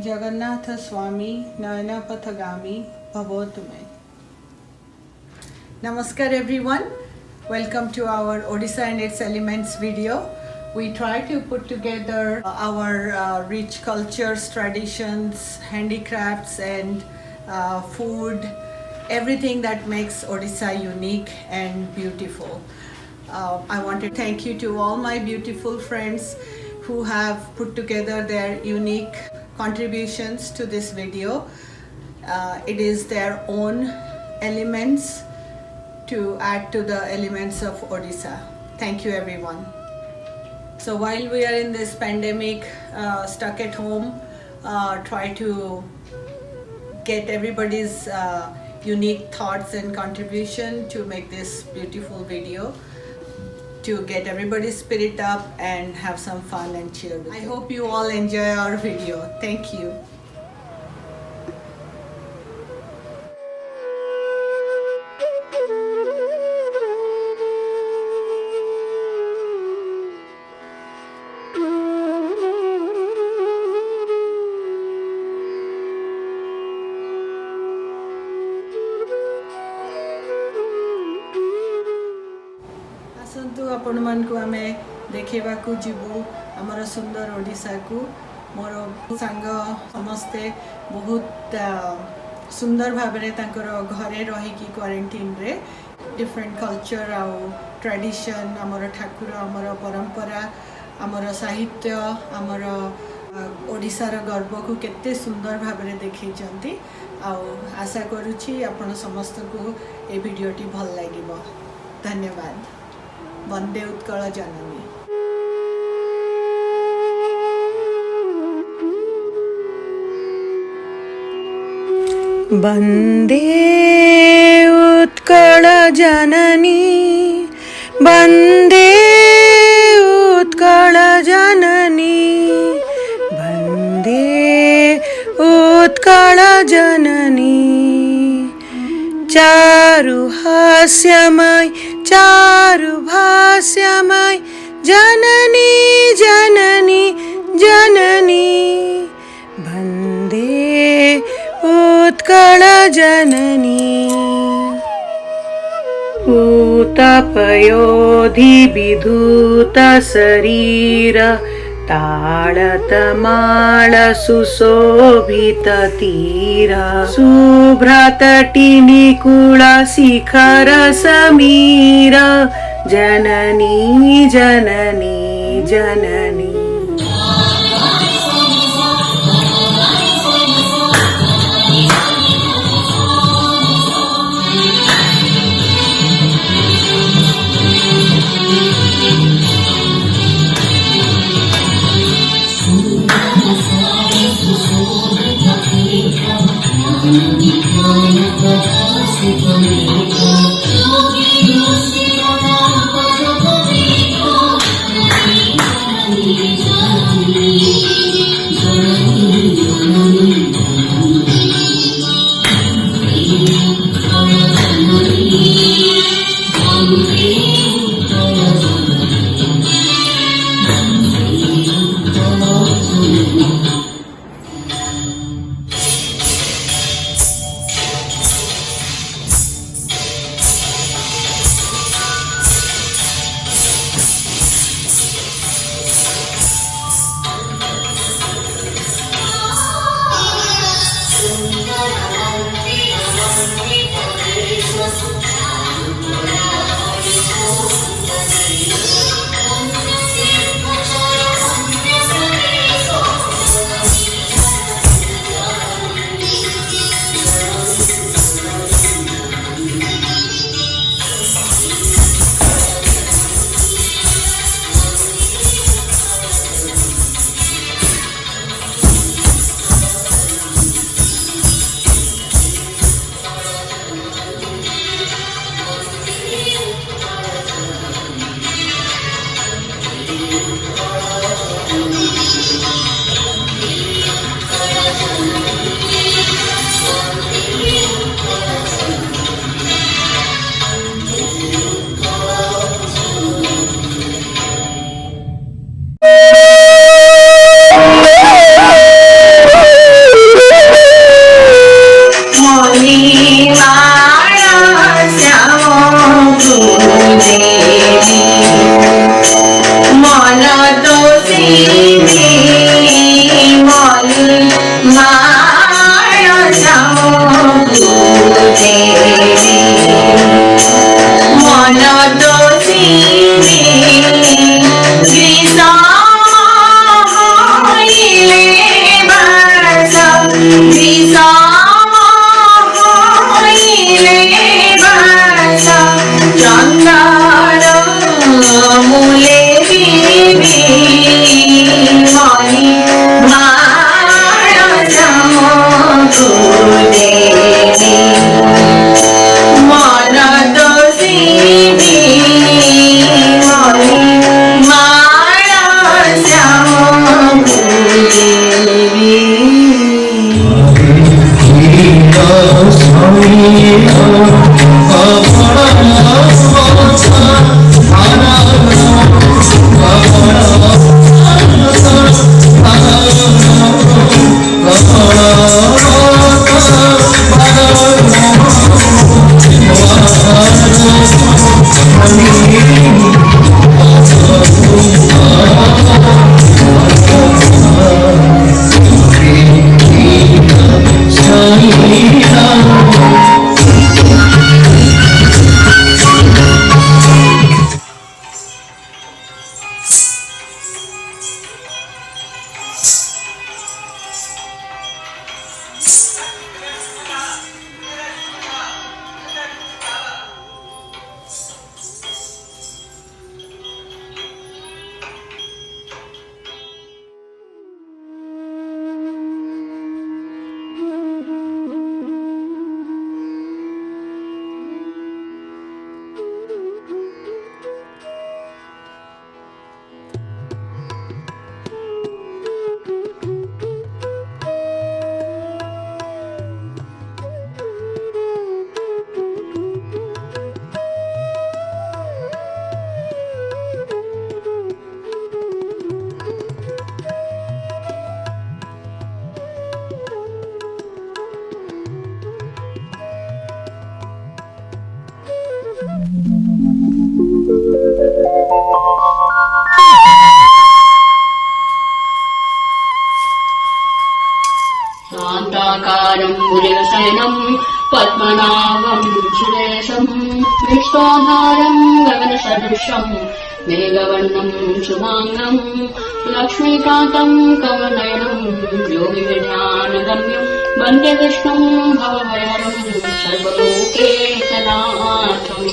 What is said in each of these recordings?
जगन्नाथ स्वामी नयनपथगामी भवतु मे। Namaskar everyone, welcome to our Odisha and its elements video. We try to put together our rich cultures, traditions, handicrafts and food, everything that makes Odisha unique and beautiful. I want to thank you to all my beautiful friends who have put together their unique contributions to this video. It is their own elements to add to the elements of Odisha. Thank you everyone. So while we are in this pandemic, stuck at home, try to get everybody's unique thoughts and contribution to make this beautiful video, to get everybody's spirit up and have some fun and cheer. I hope you all enjoy our video. Thank you. आसतु आपण मान को आमे देखा जीवु आमर सुंदर ओडिशा को। मोर सांग समस्ते बहुत सुंदर भाव घरे रहीकि क्वारंटाइन रे डिफरेंट कल्चर आउ ट्रेडिशन, आमर ठाकुर, आमर परंपरा, आमर साहित्य, आमर ओडिशार गर्व को केते सुंदर भाव देखैछंती। आशा करूछि आपण समस्त को ए भिडियोटी भल लागिबो। धन्यवाद। वंदे उत्कल जननी। वंदे उत्कल जननी, वंदे उत्कल जननी, वंदे उत्कल जननी। चारु हास्यमय चारु भास्यमय जननी जननी जननी, वंदे उत्कल जननी। ऊतपयोधि विधूत शरीर, ताळतमाळ सुशोभित तीर, शुभ्रतटी निकुल शिखर समीर, जननी जननी जननी। सदृशम् मेघवर्णम् शुभाङ्गम् लक्ष्मीकान्तम् कमलनयनम् योगिविज्ञानगम्यम् वन्दे कृष्णम् भवभयहरम् सर्वलोकैकनाथम्।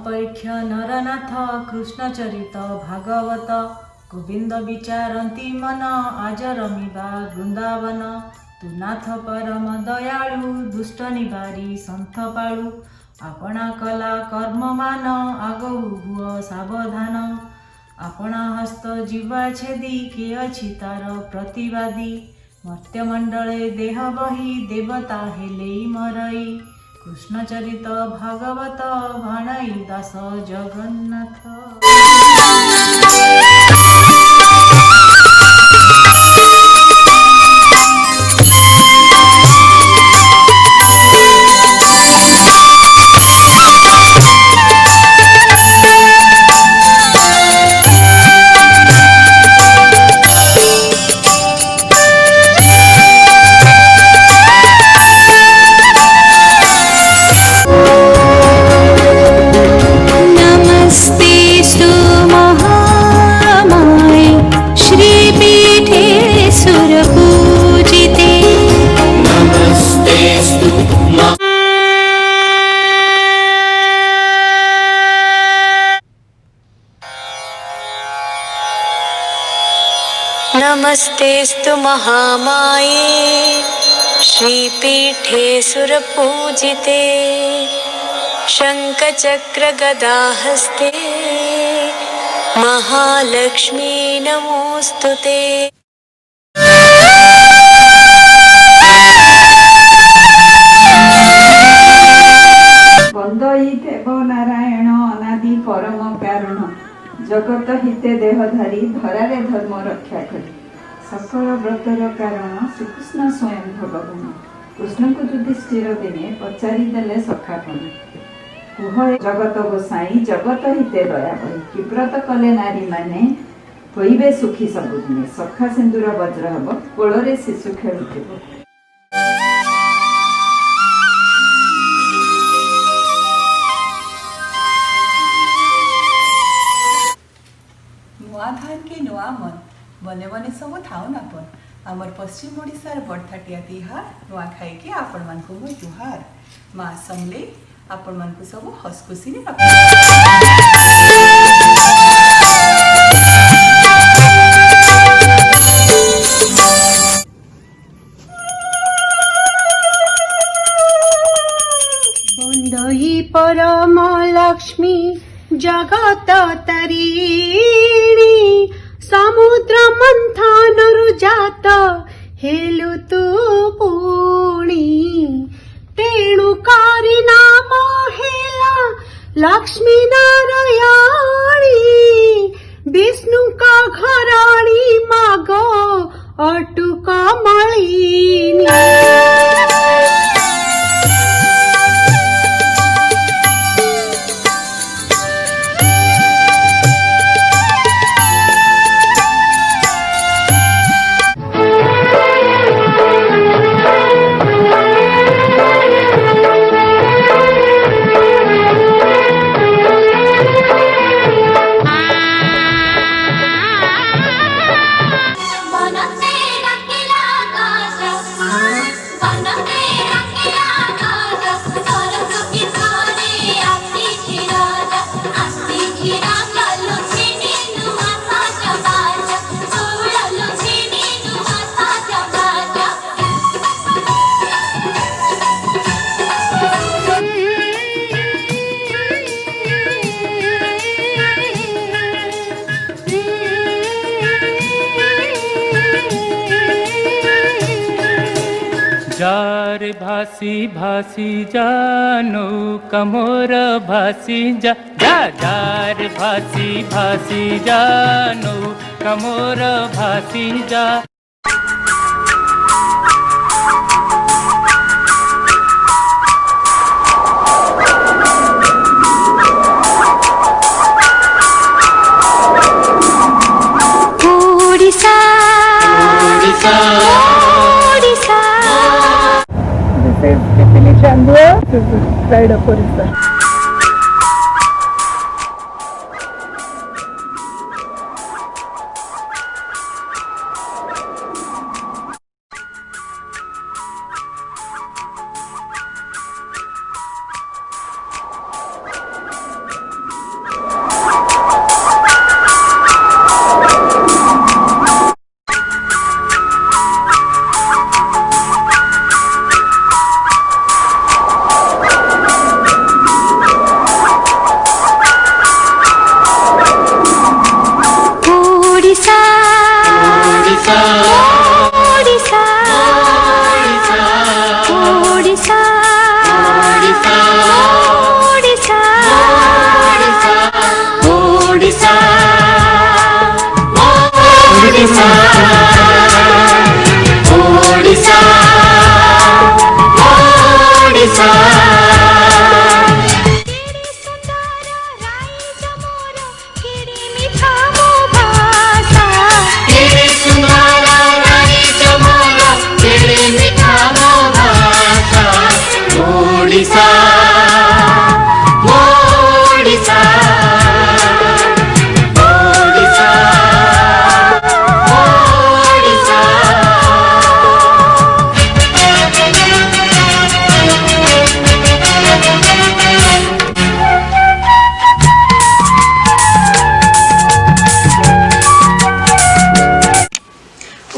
परीक्षा नरनाथ कृष्ण चरित भागवत गोविंद विचारती मन आज रमिबा वृंदावन तू नाथ परम दयालु दुष्ट निवारी संथ पाळु आपणा कला कर्म मान आगहु हुआ सावधान आपणा हस्त जीवा छेदी के अछि तार प्रतिवादी मर्त्यमंडले देह बही देवता हेले मरई कृष्ण चरित भागवत भाणाई दास जगन्नाथ। नमस्तेस्तु महामाये श्रीपीठे सुरपूजिते शङ्खचक्रगदाहस्ते महालक्ष्मी नमोस्तुते। वंदई देव नारायण अनादि परम कारण जगत हिते देहधारी धरारे धर्म रक्षा करी सकल व्रतर कारण श्रीकृष्ण स्वयं भगवान कृष्ण को युधिष्ठिर दिने पचारि देले सखापन कुह जगत गोसाई जगत हिते दया करी कि व्रत कले नारी माने होइबे सुखी सबुदिने सखा सिंदूर वज्र हब कोଳରେ शिशु खेलुथिब। नुआ धान के नुआ मन बने बने सब थाउ नापन आमर पश्चिम ओडिशार बड़थाटिया तिहार नुआ खाई के आपण मानकु मो जुहार मां समले आपण मानकु सब हसखुशी ने रख। परम लक्ष्मी जगत तरिणी समुद्र मंथनरु जात हेलु तू पुणी तेणु करी नाम हेला लक्ष्मी नारायणी विष्णु का घराणी माग अटुक मलिनी जार भासी भासी जानो कमोर भासी जा जा जार भासी भासी जानो कमोर भासी जा Odisha Odisha Odisha This is Pipili Chandua. This is Pride of Orissa.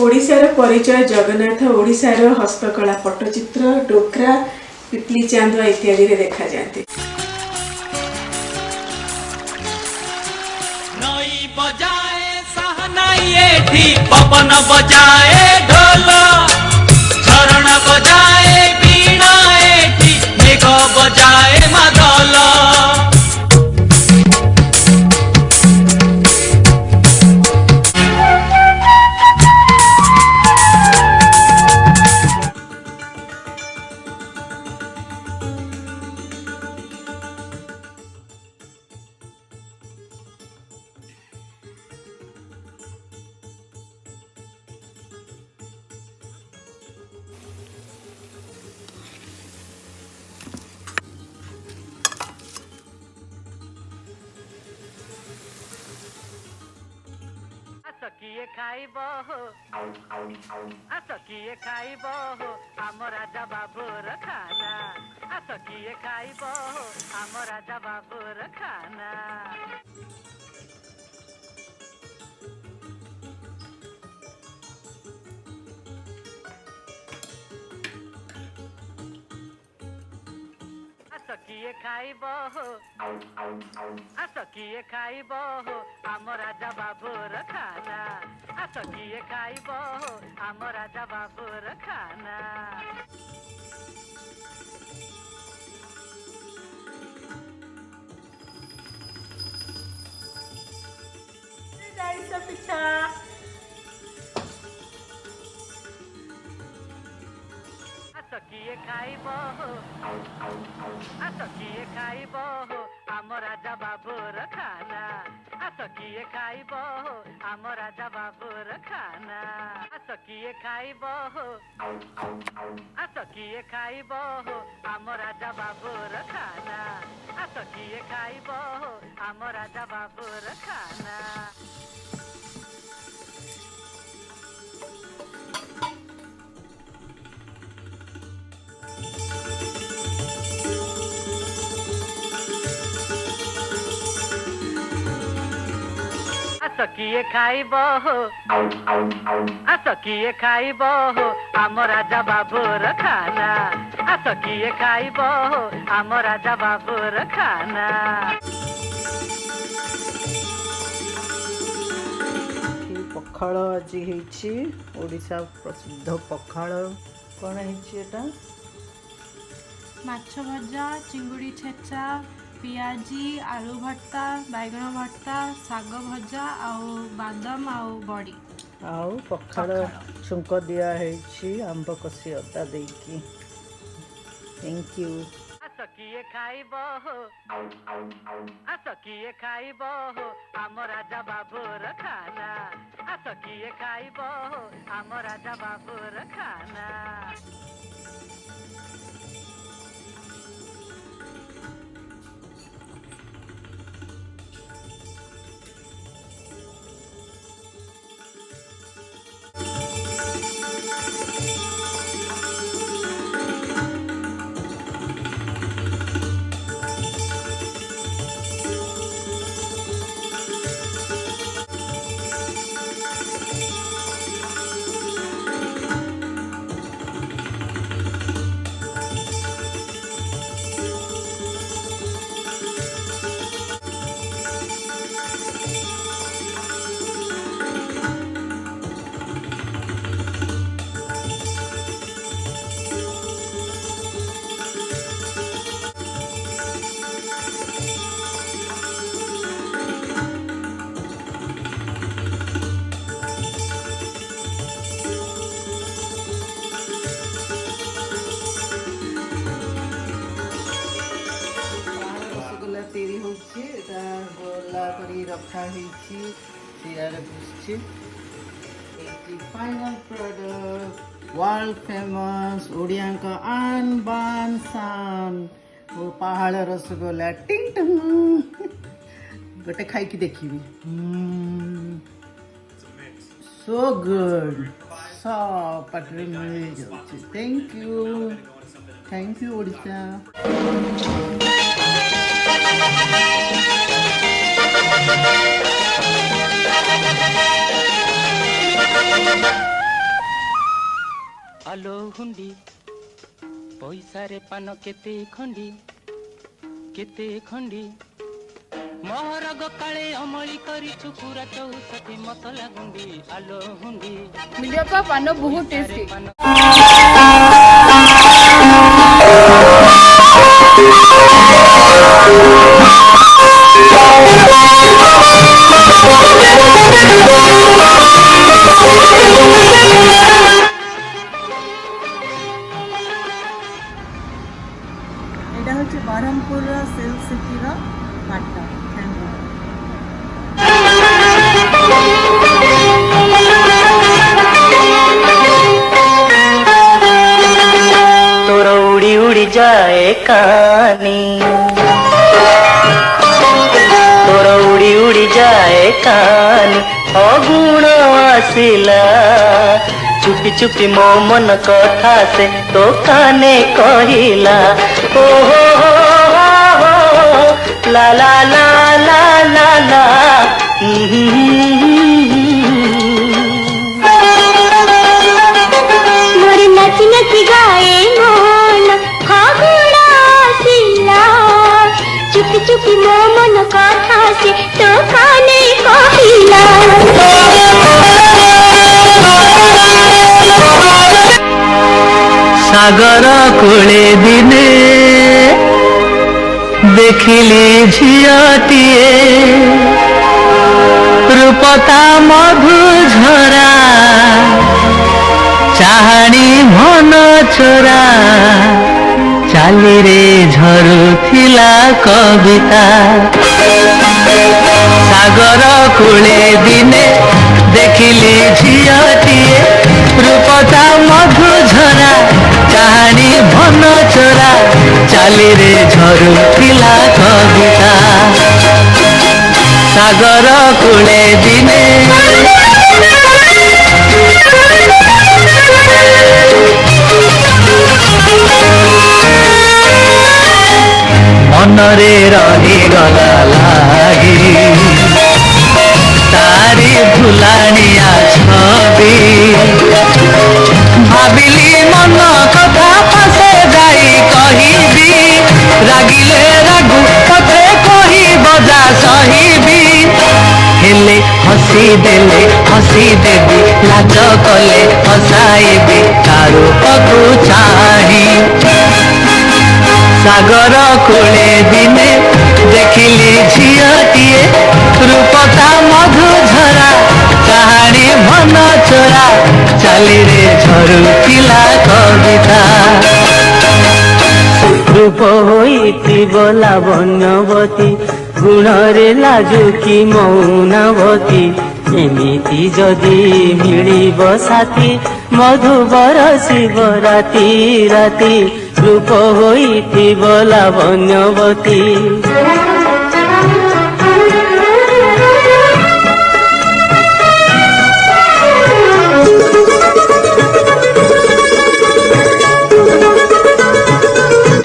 ओडिशार परिचय जगन्नाथ ओडिशार हस्तकला पट्टचित्र डोकरा पिपली चांदुआ इत्यादि देखा जाते। नई बजाए सहनाई एठी पवन बजाए ढोल झरण बजाए बीणा एठी मेघ बजाए मादल सकिए खाइब हो सकिए खाइब हो आम राजा बाबूर खाना सकिए खाइब हो आम राजा बाबूर खाना କିଏ ଖାଇବ ହୋ ଆସ କିଏ ଖାଇବ ହୋ ଆମ ରାଜା ବାବୁର ଖାନା ଆସ କିଏ ଖାଇବ ହୋ ଆମ ରାଜା ବାବୁର ଖାନା ପିଠା ଆସ କିଏ ଖାଇବ ହୋ ଆସ କିଏ ଖାଇବ ହୋ ଆମ ରାଜା ବାବୁର ଖାନା ଆସ କିଏ ଖାଇବ ହୋ ଆମ ରାଜା ବାବୁର ଖାନା ଆସ କିଏ ଖାଇବ ହୋ ଆସ କିଏ ଖାଇବ ହୋ ଆମ ରାଜା ବାବୁର ଖାନା ଆସ କିଏ ଖାଇବ ହୋ ଆମ ରାଜା ବାବୁର ଖାନା ଆସ କିଏ ଖାଇବ ହୋ ଆସ କିଏ ଖାଇବ ହୋ ଆମ ରାଜା ବାବୁର ଖାନା ଆସ କିଏ ଖାଇବ ହୋ ଆମ ରାଜା ବାବୁର ଖାନା ପଖାଳ ଆଜି ହେଇଛି ଓଡ଼ିଶା ପ୍ରସିଦ୍ଧ ପଖାଳ କ'ଣ ହେଇଛି ଏଟା ମାଛ ଭଜା ଚିଙ୍ଗୁଡ଼ି ଛେଚା ପିଆଜି ଆଳୁ ଭର୍ତ୍ତା ବାଇଗଣ ଭର୍ତ୍ତା ଶାଗ ଭଜା ଆଉ ବାଦାମ ଆଉ ବଡ଼ି ଆଉ ପଖାଳ ଛୁଙ୍କ ଦିଆ ହେଇଛି ଆମ୍ବ କଷି ଅଦା ଦେଇକି ଥ୍ୟାଙ୍କ ୟୁ ଆସ କିଏ ଖାଇବ ହୋ ଆସ କିଏ ଖାଇବ ହୋ ଆମ ରାଜା ବାବୁର ଖାନା ଆସ କିଏ ଖାଇବ ହୋ ଆମ ରାଜା ବାବୁର ଖାନା ତିଆରି ହେଉଛି ଏଟା ଗୋଲା କରି ରଖା ହେଇଛି ଶିରାରେ ବସିଛି ଫାଇନାଲ ପ୍ରଡକ୍ଟ ୱାର୍ଲଡ ଫେମସ୍ ଓଡ଼ିଆଙ୍କ ଆନ୍ ବାନ୍ ସାନ୍ ପାହାଳ ରସଗୋଲା ଟିଂ ଟଙ୍ଗ ଗୋଟେ ଖାଇକି ଦେଖିବି ସୋ ଗୁଡ୍ ପାଟିରେ ମିଳିଯାଉଛି ଥ୍ୟାଙ୍କ ୟୁ ଓଡ଼ିଶା আলো হুন্ডি পয়সারে পান কেতে খন্ডি মহরগ কাଳେ অমଳି କରିଛୁ ପୁରା 64 ମସଲା ଗୁଣ୍ଡି ଆଲୋ ହୁଣ୍ଡି ମିଳିବା ପା ପାନ ବହୁତ ଟେଷ୍ଟି এটা হচ্ছে বহরমপুর সিল্ক সিটির বাট্টা তোর উড়ি উড়ি যায় কানি তোর উড়ি উড়ি যায় কানি অগুণ আসিলা চুপি চুপি মো মন কথা সে তো কানে কহিলা ও লা লা লা লা লা লা मोर नच नच गाए मोन फागुड़ा सिला तो काने कहिला सागर कूले दिने देखिली झियटिए रूपता मधु झरा चाहाणी मन चोरा चाली रे झरुथिला कविता सागर कूले दिने देखिली झियटिए रूपता मधु झरा चाहाणी मन चोरा चाली रे झरुथिला कविता सागर कूले दिने मनरे रहीगला लागी तारी भुलानिया छवि भाविली मन कथा फसे जाई कहिबी रागिले रागु पथे कही बजा सहिबी हेले हसी देवी लाज कले हसाइबी तारू पकु चाही सागर कूले दिने देखिली झियटिए रूपता मधु झरा चाहाणी मन चोरा चाली रे झरुथिला कविता रूप होइथिबो लावण्यवती गुणरे लाजुकी मौनवती एमिति जदि मिलिब साथी मधु बरसिब राति राति रूप होइथिब लावण्यवती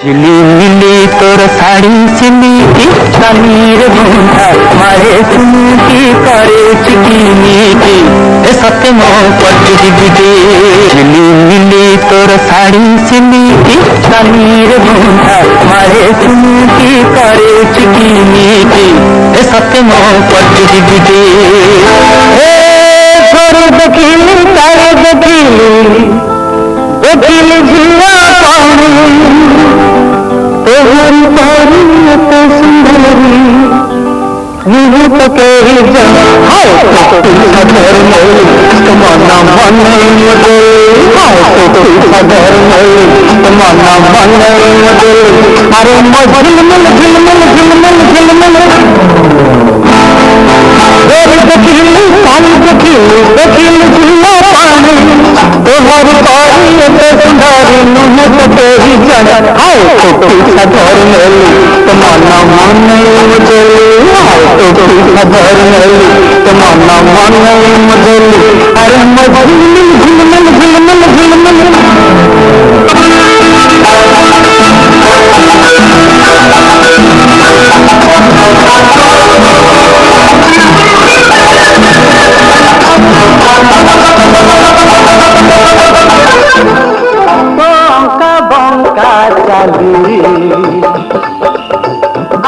मिली मिली तोर साड़ी सिलीकी समीर बुंदा मारे सुनकी करे चिकिनीकी ए सत्य मो पट्टी दिबिदे मिली मिली तोर साड़ी सिलीकी समीर बुंदा मारे सुनकी करे चिकिनीकी ए सत्य मो पट्टी दिबिदे ए तोर बकिली तारे बकिली बकिली झिया पानी तोहरी पारियत सुंदरी निहित के हाय तो सदर में तमन्ना मन मुझे हाय तो सदर में तमन्ना मन मुझे अरे झिलमिल झिलमिल झिलमिल झिलमिल बकिली काली बकिली झिया पानी तोहरी पारियत सुंदरी निहित के हाय तो सदर में तमन्ना मन मुझे हाय तो सदर में तमन्ना मन मुझे अरे झिलमिल झिलमिल झिलमिल झिलमिल बंका बंका चाली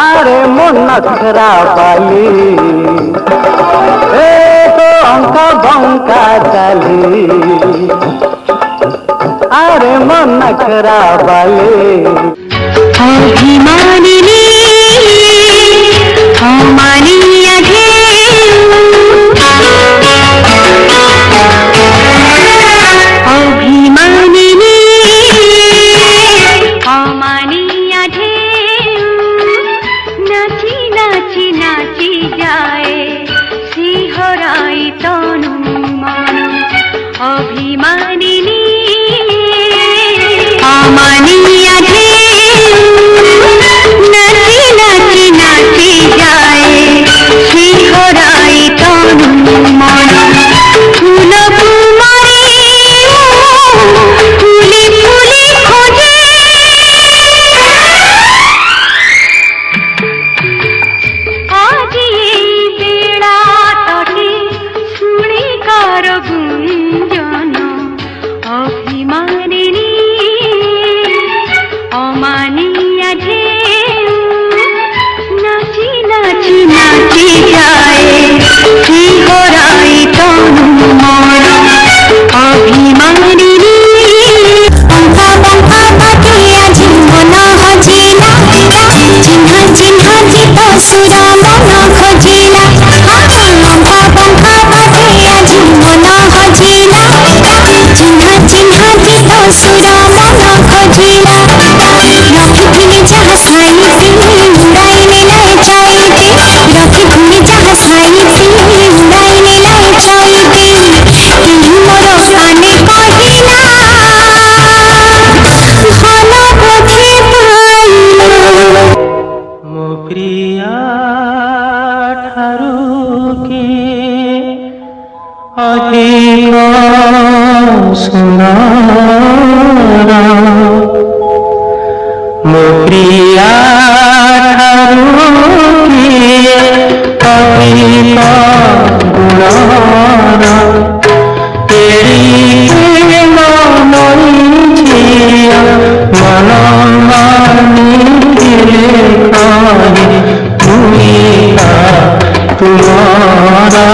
अरे मन नखरा बाली बंका बंका चाली अरे मन नखरा बाली अभिमानिनी अमानिया अभिमानिनी अमानिया नाची नाची नाची जाए सिंहराई तनु मन अभिमानिनी अमानिया नाची नाची नाची जाए सिंहराई तनु मन फूल कुमारी फूली फूली खोजे आज ये बेड़ा तटे सुनी कर गुंजन अभिमानिनी अमानिया नाची नाची नाची सुरा मन खोजिला रखिथिनी जहाँ साइती उड़ाइले लाई जाइती रखिथिनी जहाँ साइती उड़ाइले लाई जाइती केही मोर काने कहिला भल बोधे पाइला मो प्रिया ठारू की अधिक सुंदर मो प्रिया ठारू की अधिक गुणर तेरी मनोइछिया मन मानी तुम्हारा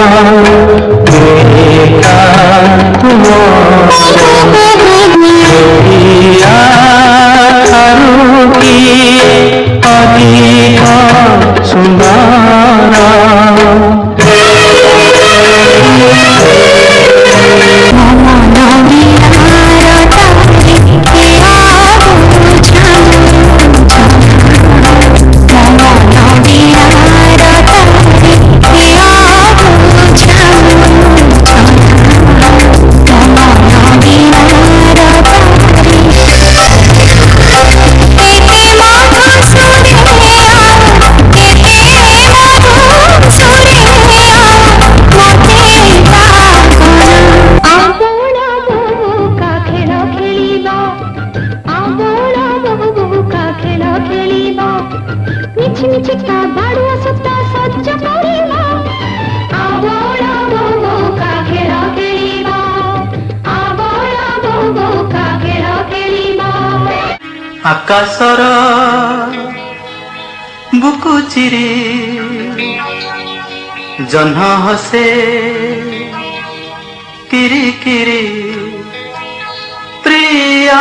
बेटा तुम्हारा की अधिक सुंदर आकाशर बुकु चिरी जह्न हसे किरी किरी प्रिया